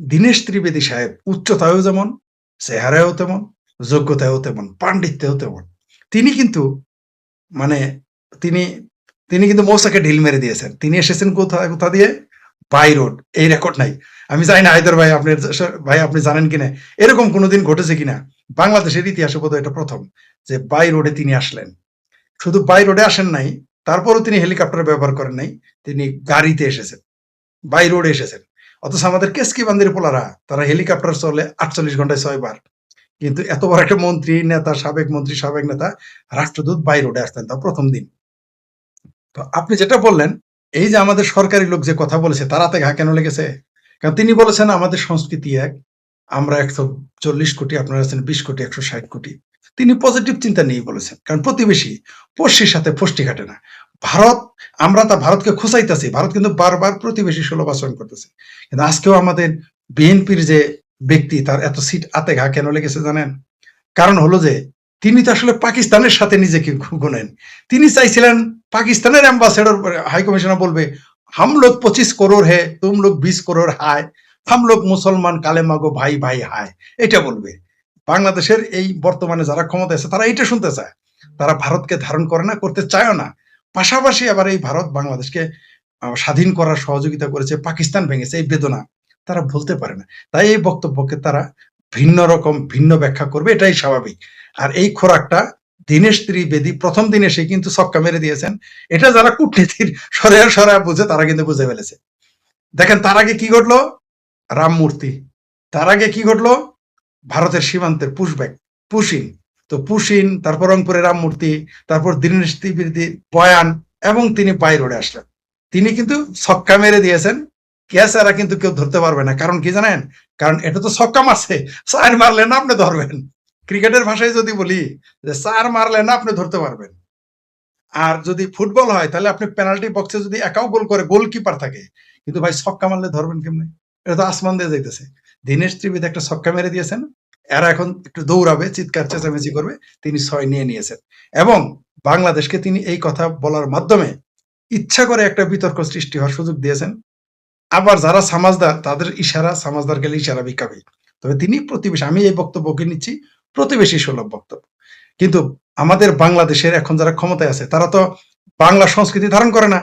দীনেশ ত্রিবেদী সাহেব উচ্চতায়ও যেমন, চেহারায়ও তেমন, যোগ্যতায়ও তেমন, পাণ্ডিত্যেও তেমন। তিনি কিন্তু মানে তিনি তিনি কিন্তু মৌসাকে ঢিল মেরে দিয়েছেন। তিনি এসেছেন কোথা দিয়ে? By road. এই রেকর্ড নাই। আমি জানি না হায়দার ভাই ভাই আপনি জানেন কিনা? এরকম কোনদিন ঘটেছে কিনা? বাংলাদেশের ইতিহাসে বোধহয় এটা ১ম যে বাই রোডে তিনি আসলেন। শুধু বাই রোডে আসেন নাই, তারপরও তিনি হেলিকপ্টার ব্যবহার করেন নাই। তিনি গাড়িতে এসেছেন। বাই রোডে এসেছেন। অথচ আমাদের কেসকিবান্দির পোলারা তারা হেলিকপ্টার চলে ৪৮ ঘন্টায় ৬ বার। কিন্তু এত বড় একটা মন্ত্রী, নেতা, সাবেক মন্ত্রী, সাবেক নেতা, রাষ্ট্রদূত বাই রোডে আসতেন তাও ১ম দিন। তো আপনি যেটা বললেন, এই যে আমাদের সরকারি লোক যে কথা বলেছে তার হাতে ঘা কেন লেগেছে? কারণ তিনি বলেছেন আমাদের সংস্কৃতি এক, আমরা ১৪০ কোটি, আপনারা আছেন ২০ কোটি, ১৬০ কোটি। তিনি পজিটিভ চিন্তা নিয়েই বলেছেন। কারণ প্রতিবেশী, পড়শির সাথে ফষ্টি কাটে না। ভারত, আমরা ভারতকে খোঁচাইতেছি। ভারত কিন্তু বারবার প্রতিবেশী সুলভ আচরণ করতেছে। কিন্তু আজকেও আমাদের বিএনপির যে ব্যক্তি তার এত সিট হাতে ঘা কেন লেগেছে জানেন? কারণ হলো যে তিনি তো আসলে পাকিস্তানের সাথে নিজেকে গোনেন। তিনি চাইছিলেন পাকিস্তানের অ্যাম্বাসেডর হাই কমিশনার বলবে, "হাম লোগ ২৫ করোড় হে, তুম লোগ ২০ করোড় হায়, হাম লোগ মুসলমান কালেমা গো ভাই ভাই হায়।" এটা বলবে। বাংলাদেশের এই বর্তমানে যারা ক্ষমতায় আছে তারা এইটা শুনতে চায়। তারা ভারতকে ধারণ করে না, করতে চায়ও না। পাশাপাশি আবার এই ভারত বাংলাদেশকে স্বাধীন করার সহযোগিতা করেছে, পাকিস্তান ভেঙেছে, এই বেদনা তারা ভুলতে পারে না। তাই এই বক্তব্যকে তারা ভিন্ন রকম ভিন্ন ব্যাখ্যা করবে, এটাই স্বাভাবিক। আর এই খোরাকটা দীনেশ ত্রিবেদী ১ম দিন এসেই কিন্তু ছক্কা মেরে দিয়েছেন। এটা যারা কূটনীতির সরেয়া বুঝে তারা কিন্তু বুঝে ফেলেছে। দেখেন তার আগে কি ঘটলো? রাম মূর্তি। তার আগে কি ঘটলো? ভারতের সীমান্তের পুশব্যাক, পুশিন। তো পুশিন, তারপর রংপুরে রাম মূর্তি, তারপর দীনেশ ত্রিবেদীর বয়ান এবং তিনি বাই রোডে আসলেন। তিনি কিন্তু ছক্কা মেরে দিয়েছেন। ক্যাচ এরা কিন্তু কেউ ধরতে পারবে না। কারণ কি জানেন? কারণ এটা তো ছক্কা মারছে। ৪ মারলে না আপনি ধরবেন। ক্রিকেটের ভাষায় যদি বলি যে ৪ মারলে না আপনি ধরতে পারবেন। আর যদি ফুটবল হয় তাহলে আপনি পেনাল্টি বক্সে যদি একাও গোল করে গোলকিপার থাকে। কিন্তু ভাই ছক্কা মারলে ধরবেন কেমনে? এটা তো আসমান দিয়ে যাইতেছে। দীনেশ ত্রিবেদী একটা ছক্কা মেরে দিয়েছেন। এরা এখন একটু দৌড়াবে, চিৎকার চেঁচামেচি করবে। তিনি ৬ নিয়ে নিয়েছেন। এবং বাংলাদেশকে তিনি এই কথা বলার মাধ্যমে ইচ্ছা করে একটা বিতর্ক সৃষ্টি হওয়ার সুযোগ দিয়েছেন। আবার যারা সামাজদার তাদের ইশারা, সামাজদার গেলে ইশারা ভিক্ষাবি। তবে তিনি প্রতিবেশী, আমি এই বক্তব্যকে নিচ্ছি প্রতিবেশী সুলভ বক্তব্য। কিন্তু আমাদের বাংলাদেশের এখন যারা ক্ষমতায় আছে তারা তো বাংলা সংস্কৃতি ধারণ করে না।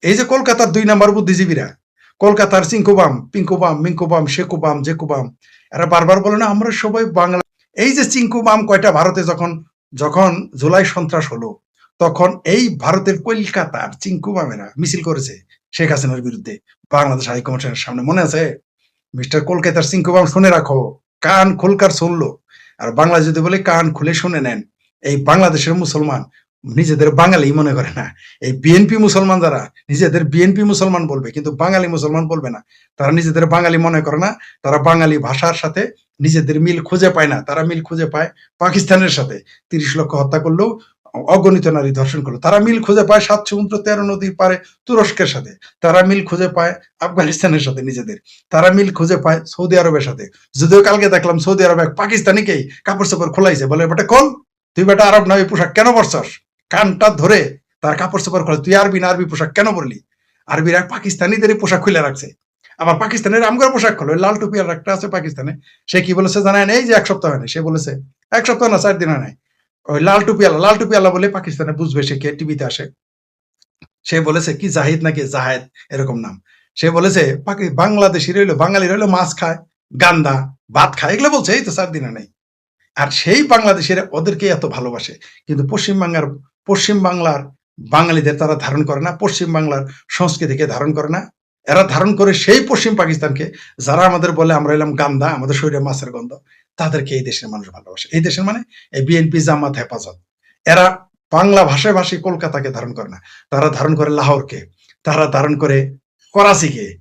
এই যে কলকাতার ২ নাম্বার বুদ্ধিজীবীরা, কলকাতার চিঙ্কুবাম, পিঙ্কুবাম, মিঙ্কুবাম, শেকুবাম, জেকুবাম, এরা বারবার বলে না আমরা সবাই বাংলা। এই যে চিঙ্কুবাম কয়টা ভারতে যখন যখন জুলাই সন্ত্রাস হলো, তখন এই ভারতের কলকাতার চিঙ্কুবামেরা মিছিল করেছে শেখ হাসিনার বিরুদ্ধে বাংলাদেশ হাই কমিশনের সামনে। মনে আছে? মিস্টার কলকাতার চিঙ্কুবাম শুনে রাখো, কান খুলকার শুনলো। আর বাংলা যদি বলে কান খুলে শুনে নেন। এই বাংলাদেশের মুসলমান নিজেদের বাঙালি মনে করে না। এই বিএনপি মুসলমান যারা নিজেদের বিএনপি মুসলমান বলবে, কিন্তু বাঙালি মুসলমান বলবে না। তারা নিজেদের বাঙালি মনে করে না। তারা বাঙালি ভাষার সাথে নিজেদের মিল খুঁজে পায় না। তারা মিল খুঁজে পায় পাকিস্তানের সাথে। ৩০ লক্ষ হত্যা করলেও, অগণিত নারী ধর্ষণ করলো। তারা মিল খুঁজে পায় ৭ সমুদ্র ১৩ নদীর পারে তুরস্কের সাথে। তারা মিল খুঁজে পায় আফগানিস্তানের সাথে নিজেদের। তারা মিল খুঁজে পায় সৌদি আরবের সাথে। যদিও কালকে দেখলাম সৌদি আরবে এক পাকিস্তানিকেই কাপড়-চোপড় খোলাইছে। বলে, "বেটা খোল। তুই বেটা আরব না, ওই পোশাক কেন পরছস?" কানটা ধরে তার কাপড়-চোপড় খোলে। "তুই আরবি না, আরবি পোশাক কেন পরলি?" আরবিরা পাকিস্তানিদেরই পোশাক খুলে রাখছে। আবার পাকিস্তানের আমগর পোশাক খোলে। ওই লাল টুপিওয়ালা একটা আছে পাকিস্তানে। সে কি বলেছে জানেন? এই যে ১ সপ্তাহ হয় নাই। সে বলেছে ১ সপ্তাহ না ৪ দিন হয় নাই। ওই লাল টুপিওয়ালা বলে পাকিস্তানে বুঝবে সে কে, টিভিতে আসে। সে বলেছে কি জাহিদ নাকি জাহেদ এরকম নাম। সে বলেছে বাংলাদেশী রইলো, বাঙালি রইলো মাছ খায়, গান্দা, ভাত খায়। এগুলো বলছে এই তো ৪ দিন হয় নাই। আর সেই বাংলাদেশীরা ওদেরকে এত ভালোবাসে। কিন্তু পশ্চিম বাংলার বাঙালিদের তারা ধারণ করে না। পশ্চিম বাংলার সংস্কৃতিকে ধারণ করে না। এরা ধারণ করে সেই পশ্চিম পাকিস্তানকে, যারা আমাদের বলে আমরা হইলাম গান্দা, আমাদের শরীরে মাছের গন্ধ, তাদেরকে এই দেশের মানুষ ভালোবাসে। এই দেশের মানে এই বিএনপি, জামাত, হেফাজত। এরা বাংলা ভাষাভাষী কলকাতাকে ধারণ করে না। তারা ধারণ করে লাহোরকে, তারা ধারণ করে করাচিকে।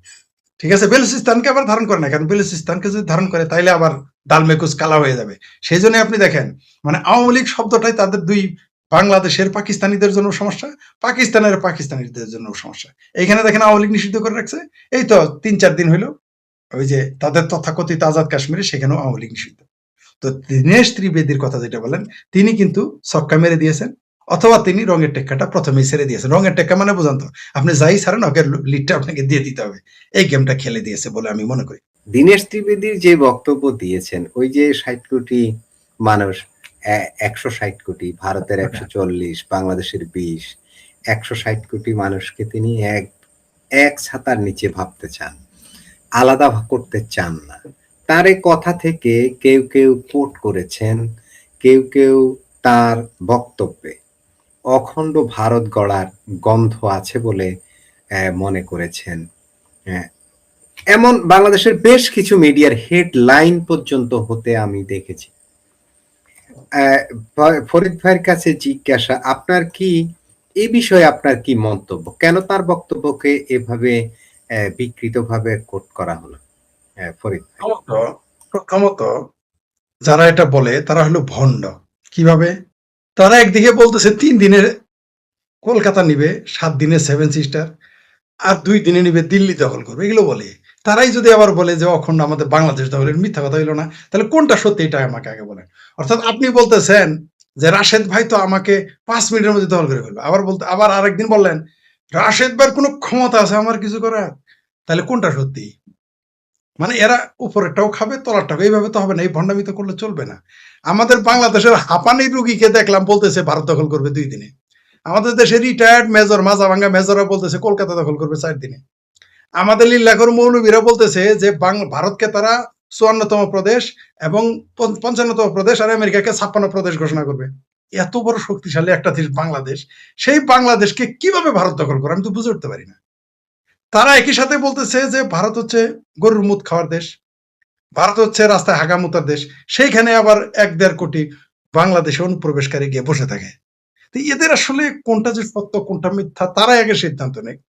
ঠিক আছে? বেলুচিস্তানকে আবার ধারণ করে না। কারণ বেলুচিস্তানকে যদি ধারণ করে তাইলে আবার ডাল মেকুস কালা হয়ে যাবে। সেজন্য আপনি দেখেন মানে আওয়ামী লীগ শব্দটাই তাদের ২ বাংলাদেশের পাকিস্তানিদের জন্য সমস্যা, পাকিস্তানের পাকিস্তানিদের জন্য সমস্যা। এইখানে দেখেন আওয়ামী লীগ নিষিদ্ধ করে রাখছে। এই তো ৩-৪ দিন হইল। ওই যে তাদের তথাকথিত আজাদ কাশ্মীরে সেখানেও আওয়ামী লীগ নিষিদ্ধ। তো দীনেশ ত্রিবেদীর কথা যেটা বললেন, তিনি কিন্তু ছক্কা মেরে দিয়েছেন। অথবা তিনি রঙের টেক্কাটা ১ম এই ছেড়ে দিয়েছেন। রঙের টেক্কা মানে বুঝান তো? আপনি যাই ছাড়েন ওকে লিডটা আপনাকে দিয়ে দিতে হবে। এই গেমটা খেলে দিয়েছে বলে আমি মনে করি। দীনেশ ত্রিবেদীর যে বক্তব্য দিয়েছেন, ওই যে ৬০ কোটি মানুষ, ১৬০ কোটি, ভারতের ১৪০, বাংলাদেশের ২০, ১৬০ কোটি মানুষকে তিনি এক ছাতার নিচে ভাবতে চান, আলাদা করতে চান না। তার এই কথা থেকে কেউ কেউ কোট করেছেন, কেউ কেউ তার বক্তব্যে অখণ্ড ভারত গড়ার গন্ধ আছে বলে মনে করেছেন। এমন বাংলাদেশের বেশ কিছু মিডিয়ার হেডলাইন পর্যন্ত হতে আমি দেখেছি। ফরিদ ভাইয়ের কাছে জিজ্ঞাসা, আপনার কি এই বিষয়ে আপনার কি মন্তব্য? কেন তার বক্তব্যকে এভাবে বিকৃতভাবে কোট করা হলো? ফরিদ ভাই। প্রথমত যারা এটা বলে তারা হলো ভণ্ড। কিভাবে? তারা একদিকে বলতেছে ৩ দিনের কলকাতা নিবে, ৭ দিনের 7 সিস্টার, আর ২ দিনে নিবে দিল্লি দখল করবে, এগুলো বলে। তারাই যদি আবার বলে যে অখণ্ড আমাদের বাংলাদেশ দখলের, মিথ্যা কথা হইল না? তাহলে কোনটা সত্যি এটা আমাকে আগে বলেন। অর্থাৎ আপনি বলতেছেন যে রাশেদ ভাই তো আমাকে ৫ মিনিটের মধ্যে দখল করে ফেলবে। আবার আরেকদিন বললেন রাশেদ ভাইয়ের কোনো ক্ষমতা আছে আমার কিছু করার? তাহলে কোনটা সত্যি? মানে এরা উপরেরটাও খাবে, তলারটাও। এইভাবে তো হবে না, এই ভণ্ডামি তো করলে চলবে না। আমাদের বাংলাদেশের হাঁপানি রুগীকে দেখলাম বলতেছে ভারত দখল করবে ২ দিনে। আমাদের দেশের রিটায়ার্ড মেজর, মাজা ভাঙ্গা মেজররা বলতেছে কলকাতা দখল করবে ৪ দিনে। আমাদের লিল্লাখোর মৌলবীরা বলতেছে যে ভারতকে তারা ৫৪তম প্রদেশ এবং ৫৫তম প্রদেশ আর আমেরিকাকে ৫৬ প্রদেশ ঘোষণা করবে। এত বড় শক্তিশালী একটা দেশ বাংলাদেশ, সেই বাংলাদেশকে কিভাবে ভারত দখল করে আমি তো বুঝে উঠতে পারি না। তারা একই সাথে বলতেছে যে ভারত হচ্ছে গরুর মুত খাওয়ার দেশ, ভারত হচ্ছে রাস্তায় হাগামুতার দেশ, সেইখানে আবার ১-১.৫ কোটি বাংলাদেশে অনুপ্রবেশকারী গিয়ে বসে থাকে। তো এদের আসলে কোনটা যে সত্য কোনটা মিথ্যা তারা আগে সিদ্ধান্ত নেয়।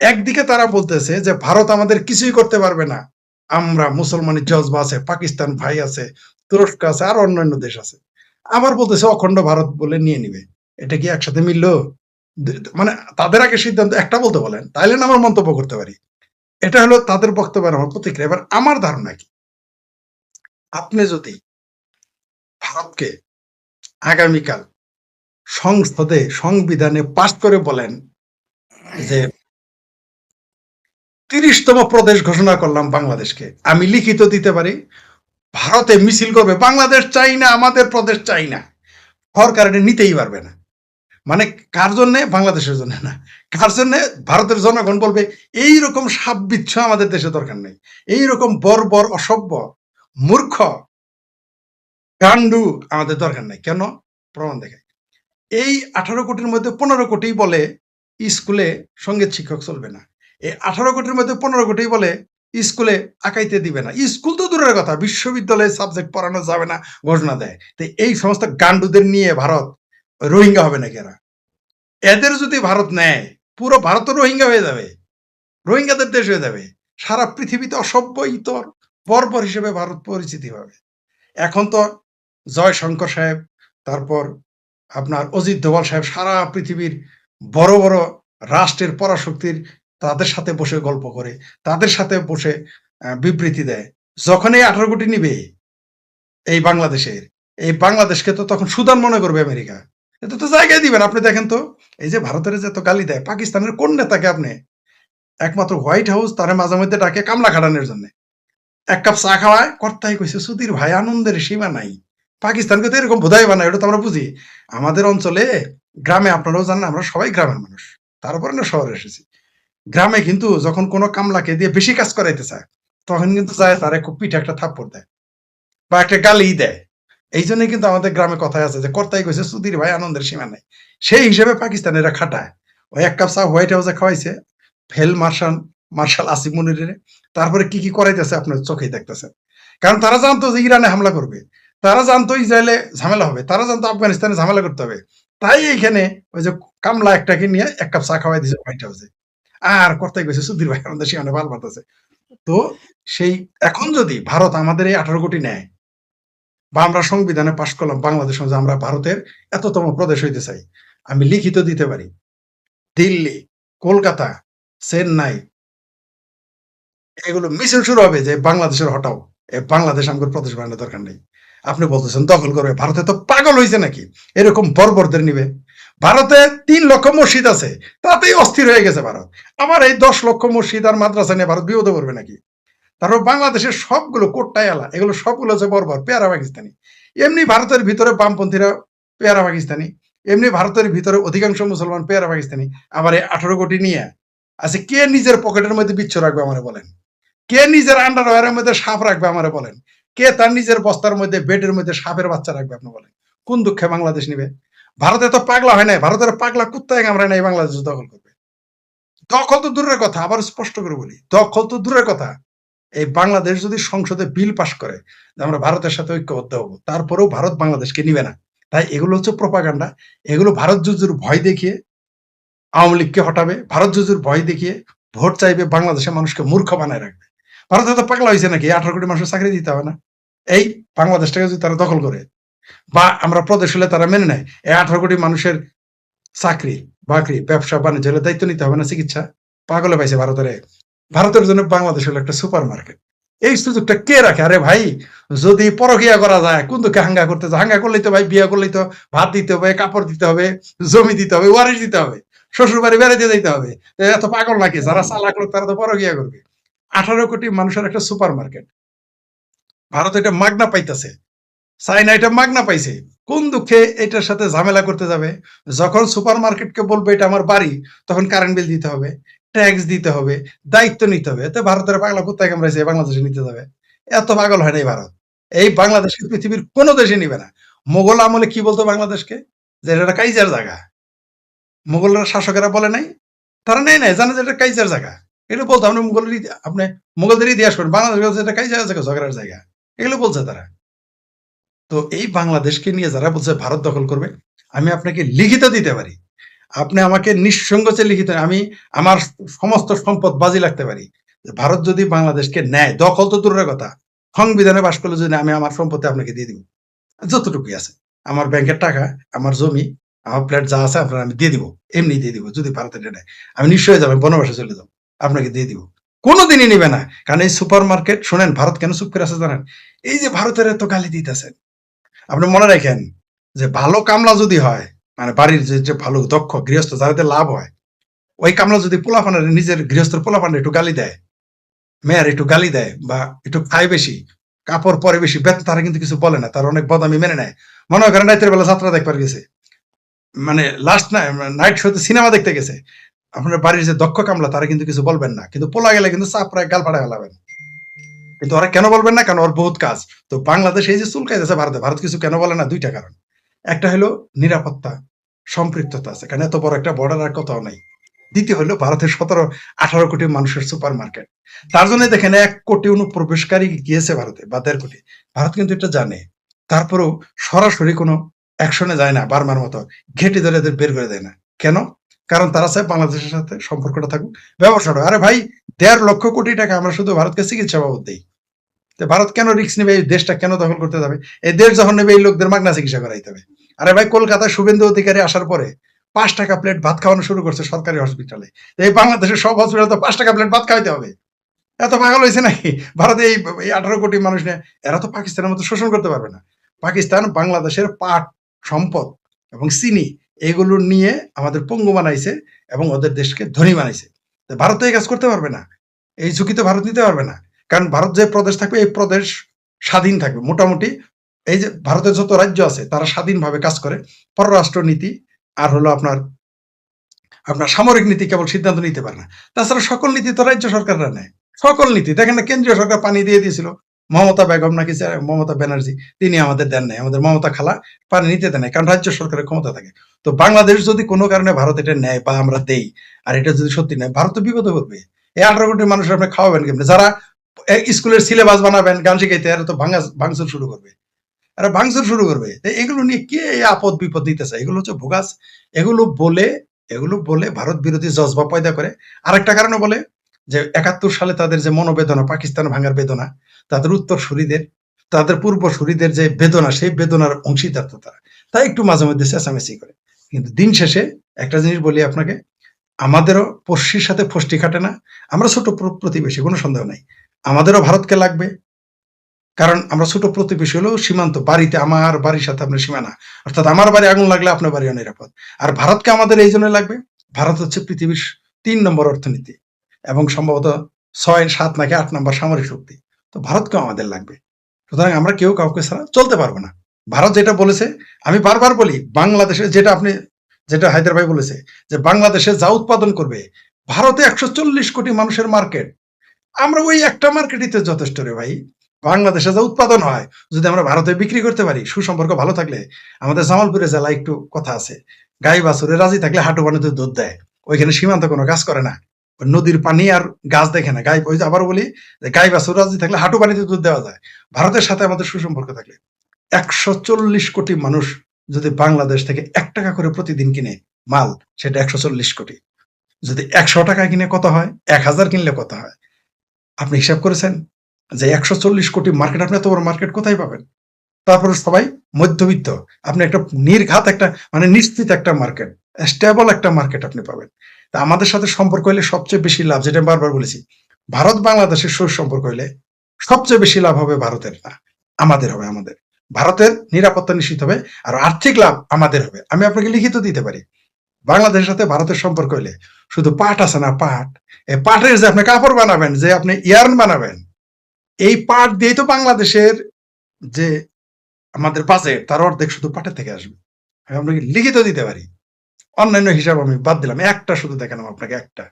একদিকে তারা বলতেছে যে ভারত আমাদের কিছুই করতে পারবে না, আমরা মুসলমানের জজবা আছে, পাকিস্তান ভাই আছে, তুরস্ক আছে, আর অন্যান্য দেশ আছে। আবার বলতেছে অখণ্ড ভারত বলে নিয়ে নিবে। এটা কি একসাথে মিলল? মানে তাদের আগে সিদ্ধান্ত একটা বলতে বলেন, তাইলে না আমার মন্তব্য করতে পারি। এটা হলো তাদের বক্তব্যের আমার প্রতিক্রিয়া। এবার আমার ধারণা কি, আপনি যদি ভারতকে আগামীকাল সংসদে সংবিধানে পাস করে বলেন যে ৩০তম প্রদেশ ঘোষণা করলাম বাংলাদেশকে, আমি লিখিত দিতে পারি, ভারতে মিছিল করবে বাংলাদেশ চাই না, আমাদের প্রদেশ চাই না, সরকার এটা নিতেই পারবে না। মানে কার জন্য? বাংলাদেশের জন্য না, কার জন্য? ভারতের জনগণ বলবে এইরকম সাপ বিচ্ছু আমাদের দেশে দরকার নেই, এইরকম বর্বর অসভ্য মূর্খ গান্ডু আমাদের দরকার নাই। কেন? প্রমাণ দেখায়। এই ১৮ কোটির মধ্যে ১৫ কোটি বলে স্কুলে সঙ্গীত শিক্ষক চলবে না। এই ১৮ কোটির মধ্যে ১৫ কোটি বলে স্কুলে আঁকাইতে দিবে না। স্কুল তো দূরের কথা, বিশ্ববিদ্যালয়ে সাবজেক্ট পড়ানো যাবে না ঘোষণা দেয়। তো এই সমস্ত গান্ডুদের নিয়ে ভারত রোহিঙ্গা হবে নাকি এরা? এদের যদি ভারত নেয়, পুরো ভারত তো রোহিঙ্গা হয়ে যাবে, রোহিঙ্গাদের দেশ হয়ে যাবে। সারা পৃথিবীতে অসভ্য ইতর বর্বর হিসেবে ভারত পরিচিতি পাবে। এখন তো জয়শঙ্কর সাহেব, তারপর আপনার অজিত দোভাল সাহেব সারা পৃথিবীর বড় বড় রাষ্ট্রের পরাশক্তির তাদের সাথে বসে গল্প করে, তাদের সাথে বসে বিবৃতি দেয়। যখন এই ১৮ কোটি নিবে এই বাংলাদেশের, এই বাংলাদেশকে তো তখন সুদান মনে করবে আমেরিকা। এটা তো জায়গায় দিবেন। আপনি দেখেন তো, এই যে ভারতের যে এত গালি দেয়, পাকিস্তানের কোন নেতাকে আপনি? একমাত্র হোয়াইট হাউস তারে মাঝে মধ্যে ডাকে কামলা খাটানোর জন্য। ১ কাপ চা খাওয়ায়, কর্তাই কইছে সুধীর ভাই আনন্দের সীমা নাই। পাকিস্তানকে তো এরকম বোধাই বানায়, এটা তো আমরা বুঝি। আমাদের অঞ্চলে গ্রামে, আপনারাও জানেন আমরা সবাই গ্রামের মানুষ, তার উপরে না শহরে এসেছি। গ্রামে কিন্তু যখন কোনো কামলাকে দিয়ে বেশি কাজ করাইতে চায়, তখন কিন্তু যায় তারে খুব পিঠে একটা থাপ্পড় দেয় বা একটা গালি দেয়। এই জন্যই কিন্তু আমাদের গ্রামে কথায় আছে যে কর্তাই কইছে সুধীর ভাই আনন্দের সীমা নাই। সেই হিসেবে পাকিস্তানিরা খাটায়। ওই ১ কাপ চা হোয়াইট হাউসে খাওয়াইছে ফিল্ড মার্শাল আসিফ মনিরের। তারপরে কি করাইতেছে আপনার চোখেই দেখতেছেন। কারণ তারা জানতো যে ইরানে হামলা করবে, তারা জানতো ইসরায়েলে ঝামেলা হবে, তারা জানতো আফগানিস্তানে ঝামেলা করতে হবে। তাই এইখানে ওই যে কামলা একটাকে নিয়ে ১ কাপ চা খাওয়াই দিছে হোয়াইট হাউসে। আর কর্তাই কইছে সুধীর ভাই আমাদের সীমানা ভাল বাতাছে। তো সেই এখন যদি ভারত আমাদের এই ১৮ কোটি নেয় বা আমরা সংবিধানে পাশ করলাম বাংলাদেশ যে আমরা ভারতের এততম প্রদেশ হইতে চাই, আমি লিখিত দিতে পারি, দিল্লি, কলকাতা, চেন্নাই এগুলো মিছিল শুরু হবে যে বাংলাদেশের হটাও, বাংলাদেশ আমাদের প্রদেশ বানানোর দরকার নেই। আপনি বলতেছেন দখল করবে, ভারতে তো পাগল হয়েছে নাকি এরকম বর্বরদের নিবে? ভারতে ৩ লক্ষ মসজিদ আছে, তাতেই অস্থির হয়ে গেছে ভারত। আমার এই ১০ লক্ষ মসজিদ আর মাদ্রাসা নিয়ে ভারত বিপদে পড়বে নাকি? তারপর বাংলাদেশের সবগুলো কোট্টায়ালা এগুলো সবগুলো হচ্ছে বর্বর পেয়ারা পাকিস্তানি। এমনি ভারতের ভিতরে বামপন্থীরা পেয়ারা পাকিস্তানি, এমনি ভারতের ভিতরে অধিকাংশ মুসলমান পেয়ারা পাকিস্তানি। আবার এই 18 কোটি নিয়ে আচ্ছা কে নিজের পকেটের মধ্যে বিচ্ছু রাখবে আমারে বলেন? কে নিজের আন্ডারওয়্যারের মধ্যে সাপ রাখবে আমারে বলেন? কে তার নিজের বস্তার মধ্যে বেডের মধ্যে সাপের বাচ্চা রাখবে আপনি বলেন? কোন দুঃখে বাংলাদেশ নিবে? ভারতে তো পাগলা হয় নাই, ভারতের পাগলা কুত্তায় কামড়ায় নাই বাংলাদেশ দখল করবে। দখল তো দূরের কথা, আবার স্পষ্ট করে বলি, দখল তো দূরের কথা। এই বাংলাদেশ যদি সংসদে বিল পাশ করে যে আমরা ভারতের সাথে ঐক্যবদ্ধ হবো, তারপরেও ভারত বাংলাদেশকে নিবে না। তাই এগুলো হচ্ছে প্রপাগান্ডা। এগুলো ভারত যুদ্ধের ভয় দেখিয়ে আওয়ামী লীগকে হটাবে, ভারত যুদ্ধের ভয় দেখিয়ে ভোট চাইবে, বাংলাদেশের মানুষকে মূর্খ বানায় রাখবে। ভারত এত পাগলা হয়েছে নাকি 18 কোটি মানুষের চাকরি দিতে হবে না? এই বাংলাদেশটাকে যদি তারা দখল করে বা আমরা প্রদেশ হলে তারা মেনে নেয়, এই 18 কোটি মানুষের চাকরি বাকরি ব্যবসা বাণিজ্যের দায়িত্ব নিতে হবে না, চিকিৎসা? পাগলে পাইছে ভারতের। ভারতের জন্য বাংলাদেশ হলো একটা সুপার মার্কেট। এই সুযোগটা কে রাখে? আরে ভাই, যদি পরকিয়া করা যায় কোন দুঃখে হাঙ্গা করতে যায়? হাঙ্গা করলেই তো ভাই, বিয়ে করলেই তো ভাত দিতে হবে, কাপড় দিতে হবে, জমি দিতে হবে, ওয়ারিশ দিতে হবে, শ্বশুর বাড়ি বেড়াইতে যেতে হবে। এত পাগল নাকি? যারা চালাক লোক তারা তো পরকিয়া করবে। 18 কোটি মানুষের একটা সুপার মার্কেট। ভারত এটা মাগনা পাইতেছে, চায়না এটা মাগনা পাইছে। কোন দুঃখে এটার সাথে ঝামেলা করতে যাবে? যখন সুপার মার্কেটকে বলবে এটা আমার বাড়ি, তখন কারেন্ট বিল দিতে হবে, ট্যাক্স দিতে হবে, দায়িত্ব নিতে হবে। এতে ভারতের পাগলা কুত্তায় কামড়াইছে বাংলাদেশে নিতে যাবে। এত পাগল হয় নাই ভারত। এই বাংলাদেশকে পৃথিবীর কোন দেশে নিবে না। মোগল আমলে কি বলতো বাংলাদেশকে? যে এটা একটা কাইজার জায়গা। মোগলরা শাসকেরা বলে নাই? তারা নেয় নাই, জানে যে এটা কাইজার জায়গা। এটা বলতো আপনি আপনি মোগলদের ইতিহাস করেন, বাংলাদেশ বলছে এটা কাইজার জায়গা, ঝগড়ার জায়গা। এগুলো বলছে তারা। তো এই বাংলাদেশকে নিয়ে যারা বলছে ভারত দখল করবে, আমি আপনাকে লিখিত দিতে পারি। আপনি আমাকে নিঃসংকোচে লিখিত, আমি আমার সমস্ত সম্পদ বাজি রাখতে পারি। ভারত যদি বাংলাদেশকে নেয়, দখল তো দূরের কথা, সংবিধানে পাশ করলে যদি আমি আমার সম্পত্তি আপনাকে দিয়ে দিব, যতটুকুই আছে, আমার ব্যাংকের টাকা, আমার জমি, আমার ফ্ল্যাট যা আছে আপনার আমি দিয়ে দিব, এমনি দিয়ে দিব। যদি ভারত এটা নেয়, আমি নিশ্চয়ই যাবেন, বনবাসে চলে যাবো, আপনাকে দিয়ে দিব। কোনোদিনই নিবে না। কারণ এই সুপার মার্কেট, শোনেন ভারত কেন চুপ করে আছে জানেন? এই যে ভারতের এত গালি দিতেছেন, আপনি মনে রাখেন যে ভালো কামলা যদি হয়, মানে বাড়ির যে ভালো দক্ষ গৃহস্থ যাদের লাভ হয়, ওই কামলা যদি পোলাপানের নিজের গৃহস্থর পোলাপানের একটু গালি দেয়, মেয়ের একটু গালি দেয় বা একটু খায় বেশি, কাপড় পরে বেশি, বেতন, তারা কিন্তু কিছু বলে না, তার অনেক বদামি মেনে নেয়। মনে করেন রাতের বেলা যাত্রা দেখবার গেছে, মানে লাস্ট নাইট শোতে সিনেমা দেখতে গেছে, আপনার বাড়ির যে দক্ষ কামলা তারা কিন্তু কিছু বলবেন না, কিন্তু পোলা গেলে কিন্তু চাপ প্রায় গাল ফাড়া ফেলাবেন। কিন্তু ওরা কেন বলবেন না? কারণ ওর বহুত কাজ। তো বাংলাদেশ এই যে চুলকাইতেছে ভারতে, ভারত কিছু কেন বলে না? দুইটা কারণ। একটা হলো নিরাপত্তা, সম্পৃক্ততা আছে, কারণ এত বড় একটা বর্ডার আর কোথাও নাই। দ্বিতীয় হলো ভারতের 17-18 কোটি মানুষের সুপার মার্কেট। তার জন্য দেখেন 1 কোটি অনুপ্রবেশকারী গিয়েছে ভারতে বা 1.5 কোটি। ভারত কিন্তু এটা জানে। তারপরেও সরাসরি কোনো অ্যাকশনে যায় না, বার্মার মতো ঘেঁটে ধরে এদের বের করে দেয় না। কেন? কারণ তারা চায় বাংলাদেশের সাথে সম্পর্কটা থাকুক, ব্যবসাটা। আরে ভাই, 1.5 লক্ষ কোটি টাকা আমরা শুধু ভারতকে চিকিৎসা বাবদ দেই। তো ভারত কেন রিস্ক নেবে? এই দেশটা কেন দখল করতে যাবে? এই দেশ যখন নেবে, এই লোকদের মাগনা চিকিৎসা করাইতে হবে। আরে ভাই, কলকাতায় শুভেন্দু অধিকারী আসার পরে 5 টাকা প্লেট ভাত খাওয়ানো শুরু করছে সরকারি হসপিটালে। এই বাংলাদেশের সব হসপিটালে তো 5 টাকা প্লেট ভাত খাওয়াইতে হবে। এত পাগল হয়েছে নাকি? ভারতে এই 18 কোটি মানুষ নিয়ে এরা তো পাকিস্তানের মতো শোষণ করতে পারবে না। পাকিস্তান বাংলাদেশের পাট, সম্পদ এবং চিনি এগুলো নিয়ে আমাদের পঙ্গু বানাইছে এবং ওদের দেশকে ধনী বানাইছে। তো ভারত তো এই কাজ করতে পারবে না। এই ঝুঁকি তো ভারত নিতে পারবে না। কারণ ভারত যে প্রদেশ থাকবে, এই প্রদেশ স্বাধীন থাকবে মোটামুটি। এই যে ভারতের যত রাজ্য আছে তারা স্বাধীনভাবে কাজ করে। পররাষ্ট্র নীতি আর হলো আপনার আপনার সামরিক নীতি কেবল সিদ্ধান্ত নিতে পারে না। তাছাড়া সকল নীতি তো রাজ্য সরকাররা নেয়। সকল নীতি দেখেন না, কেন্দ্রীয় সরকার পানি দিয়ে দিয়েছিল। মমতা বেগম নাকি মমতা ব্যানার্জি, তিনি আমাদের দেন নাই। আমাদের মমতা খালা পানি নিতে দেন নাই, কারণ রাজ্য সরকারের ক্ষমতা থাকে। তো বাংলাদেশ যদি কোনো কারণে ভারত এটা নেয় বা আমরা দেই, আর এটা যদি সত্যি নেয়, ভারত তো বিপদে পড়বে। এই 18 কোটি মানুষ আপনি খাওয়াবেন কেমনে? যারা স্কুলের সিলেবাস বানাবেন, গান শিখাইতে, এরা তো ভাঙচুর শুরু করবে। এরা ভাঙচুর শুরু করবে। এগুলো নিয়ে কে আপদ বিপদ দিতে চায়? এগুলো হচ্ছে ভোগাস। এগুলো বলে ভারত বিরোধী জজবা পয়দা করে। আরেকটা কারণে বলে যে 71 সালে তাদের যে মনোবেদনা, পাকিস্তান ভাঙার বেদনা, তাদের উত্তরসূরিদের, তাদের পূর্বসূরিদের যে বেদনা, সেই বেদনার অংশীদার তো তারা। তাই একটু মাঝে মধ্যে চেঁচামেচি করে। কিন্তু দিন শেষে একটা জিনিস বলি আপনাকে, আমাদেরও পড়শির সাথে ফষ্টি খাটে না। আমরা ছোট প্রতিবেশী, কোনো সন্দেহ নাই। আমাদেরও ভারতকে লাগবে। কারণ আমরা ছোট প্রতিবেশী হলেও সীমান্ত, বাড়িতে আমার বাড়ির সাথে আপনার সীমানা। অর্থাৎ আমার বাড়ি আগুন লাগলে আপনার বাড়িও নিরাপদ। আর ভারতকে আমাদের এই জন্য লাগবে, ভারত হচ্ছে পৃথিবীর 3 নম্বর অর্থনীতি এবং সম্ভবত 6, 7 নাকি 8 নাম্বার সামরিক শক্তি। তো ভারতকেও আমাদের লাগবে। সুতরাং আমরা কেউ কাউকে ছাড়া চলতে পারবো না। ভারত যেটা বলেছে, আমি বারবার বলি, বাংলাদেশে যেটা হায়দার ভাই বলেছে যে বাংলাদেশে যা উৎপাদন করবে, ভারতে 140 কোটি মানুষের মার্কেট, আমরা ওই একটা মার্কেটই তো যথেষ্ট রে ভাই। বাংলাদেশে যা উৎপাদন হয় যদি আমরা ভারতে বিক্রি করতে পারি, সুসম্পর্ক ভালো থাকলে, আমাদের জামালপুরে জেলায় একটু কথা আছে, গাই বাছুরে রাজি থাকলে হাঁটু বানিতে দুধ দেয়। ওইখানে সীমান্ত কোনো কাজ করে না, ওই নদীর পানি আর গাছ দেখে না। গাই, ওই যে আবার বলি যে গাই বাছুর রাজি থাকলে হাঁটু পানিতে দুধ দেওয়া যায়। ভারতের সাথে আমাদের সুসম্পর্ক থাকলে 140 কোটি মানুষ যদি বাংলাদেশ থেকে 1 টাকা করে প্রতিদিন কিনে মাল, সেটা 140 কোটি। যদি 100 টাকা কিনে কত হয়, 1000 কিনলে কত হয়? আপনি হিসাব করেছেন যে 140 কোটি মার্কেট, আপনি এত বড় মার্কেট কোথায় পাবেন? তারপরে সবাই মধ্যবিত্ত। আপনি একটা নির্ঘাত একটা মানে নিশ্চিত একটা মার্কেট, স্টেবল একটা মার্কেট আপনি পাবেন। তা আমাদের সাথে সম্পর্ক হইলে সবচেয়ে বেশি লাভ, যেটা আমি বারবার বলেছি, ভারত বাংলাদেশের সুসম্পর্ক হইলে সবচেয়ে বেশি লাভ হবে ভারতের না, আমাদের হবে। আমাদের ভারতের নিরাপত্তা নিশ্চিত হবে আর আর্থিক লাভ আমাদের হবে। আমি আপনাকে লিখিত দিতে পারি, বাংলাদেশের সাথে ভারতের সম্পর্ক হইলে শুধু পাট আছে না, পাট, এই পাটের যে আপনি কাপড় বানাবেন, যে আপনি ইয়ার্ন বানাবেন, এই পাট দিয়েই তো বাংলাদেশের যে আমাদের বাজেট তার অর্ধেক শুধু পাটের থেকে আসবে। আমি আপনাকে লিখিত দিতে পারি। অন্যান্য হিসাব আমি বাদ দিলাম, একটা শুধু দেখালাম আপনাকে, একটা।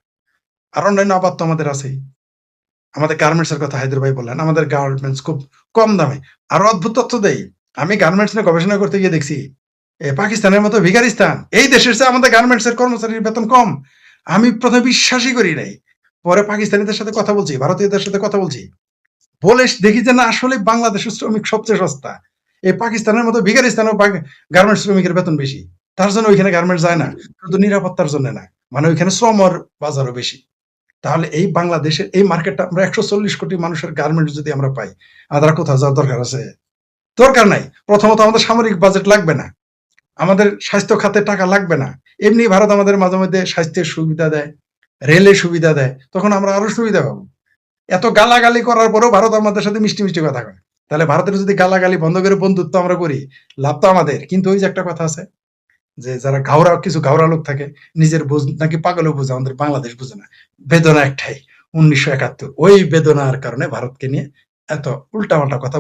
আর অন্যান্য আবাদ তো আমাদের আছেই। আমাদের গার্মেন্টস এর কথা হায়দার ভাই বললেন, আমাদের গার্মেন্টস খুব কম দামে। আরো অদ্ভুত তথ্য দেই, আমি গার্মেন্টস নিয়ে গবেষণা করতে গিয়ে দেখছি পাকিস্তানের মতো ভিখারিস্তান, এই দেশের চেয়ে আমাদের গার্মেন্টস এর কর্মচারীর বেতন কম। আমি প্রথমে বিশ্বাসই করি নাই, পরে পাকিস্তানিদের সাথে কথা বলছি, ভারতীয়দের সাথে কথা বলছি, বলে দেখি যে না, আসলে বাংলাদেশের শ্রমিক সবচেয়ে সস্তা। এই পাকিস্তানের মতো ভিখারিস্তানেও গার্মেন্টস শ্রমিকের বেতন বেশি। তার জন্য ওইখানে গার্মেন্টস যায় না, শুধু নিরাপত্তার জন্য না, মানে ওইখানে শ্রমর বাজারও বেশি। তাহলে এই বাংলাদেশের এই মার্কেটটা, আমরা 140 কোটি মানুষের গার্মেন্টস যদি আমরা পাই, আমাদের কোথাও যাওয়ার দরকার আছে? দরকার নাই। প্রথমত আমাদের সামরিক বাজেট লাগবে না, আমাদের স্বাস্থ্য খাতে টাকা লাগবে না। এমনি ভারত আমাদের মাঝে মধ্যে স্বাস্থ্যের সুবিধা দেয়, রেলের সুবিধা দেয়, তখন আমরা আরো সুবিধা পাবো। এত গালাগালি করার পরেও ভারত আমাদের সাথে মিষ্টি মিষ্টি কথা কয়। তাহলে ভারতের যদি গালাগালি বন্ধ করে বন্ধুত্ব আমরা করি, লাভ তো আমাদের। কিন্তু ওই যে একটা কথা আছে যে যারা কিছু ঘাওড়া লোক থাকে, নিজের বুঝ নাকি পাগলেও বুঝে, আমাদের বাংলাদেশ বুঝে না। বেদনা একটাই, 1971, ওই বেদনার কারণে ভারতকে নিয়ে এত উল্টাপাল্টা কথা